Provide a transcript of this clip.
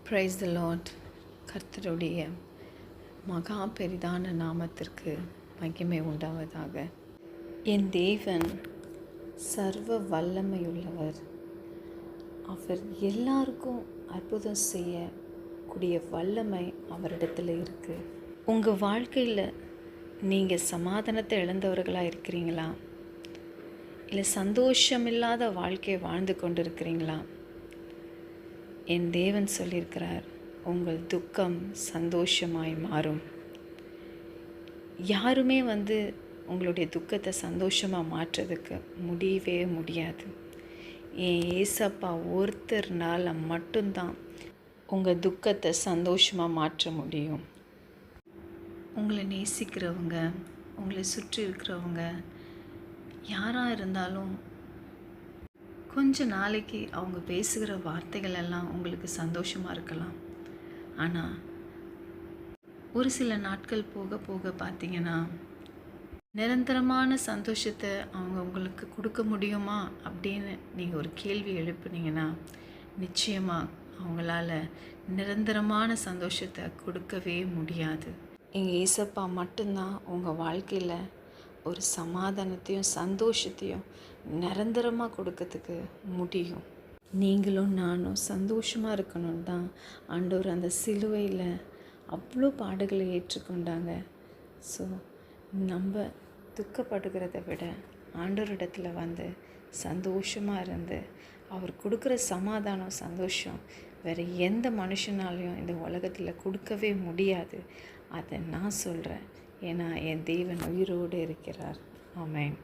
Praise the Lord. கர்த்தருடைய மகா பெரிதான நாமத்திற்கு மகிமை உண்டாவதாக. என் தேவன் சர்வ வல்லமையுள்ளவர். அவர் எல்லாருக்கும் அற்புதம் செய்யக்கூடிய வல்லமை அவரிடத்தில் இருக்குது. உங்கள் வாழ்க்கையில் நீங்கள் சமாதானத்தை இழந்தவர்களாக இருக்கிறீங்களா? இல்லை சந்தோஷமில்லாத வாழ்க்கையை வாழ்ந்து கொண்டு இருக்கிறீங்களா? என் தேவன் சொல்லியிருக்கிறார், உங்கள் துக்கம் சந்தோஷமாய் மாறும். யாருமே உங்களுடைய துக்கத்தை சந்தோஷமாக மாற்றுறதுக்கு முடியவே முடியாது. என் ஏசப்பா ஒருத்தர்னால் மட்டும்தான் உங்கள் துக்கத்தை சந்தோஷமாக மாற்ற முடியும். உங்களை நேசிக்கிறவங்க, உங்களை சுற்றி இருக்கிறவங்க யாராக இருந்தாலும் கொஞ்ச நாளைக்கு அவங்க பேசுகிற வார்த்தைகள் எல்லாம் உங்களுக்கு சந்தோஷமாக இருக்கலாம். ஆனால் ஒரு சில நாட்கள் போக போக பார்த்தீங்கன்னா நிரந்தரமான சந்தோஷத்தை அவங்க உங்களுக்கு கொடுக்க முடியுமா அப்படின்னு நீங்கள் ஒரு கேள்வி எழுப்புனீங்கன்னா நிச்சயமாக அவங்களால நிரந்தரமான சந்தோஷத்தை கொடுக்கவே முடியாது. எங்கள் ஏசப்பா மட்டும்தான் உங்கள் வாழ்க்கையில் ஒரு சமாதானத்தையும் சந்தோஷத்தையும் நிரந்தரமாக கொடுக்கறதுக்கு முடியும். நீங்களும் நானும் சந்தோஷமாக இருக்கணும்னு தான் ஆண்டவர் அந்த சிலுவையில் அவ்வளோ பாடுகளை ஏற்றுக்கொண்டாங்க. ஸோ நம்ம துக்கப்படுகிறத விட ஆண்டவரிடத்தில் சந்தோஷமாக இருந்து அவர் கொடுக்குற சமாதானம் சந்தோஷம் வேறு எந்த மனுஷனாலையும் இந்த உலகத்தில் கொடுக்கவே முடியாது. அதை நான் சொல்கிறேன். ஏன்னா என் தேவன் உயிரோடு இருக்கிறார். ஆமென்.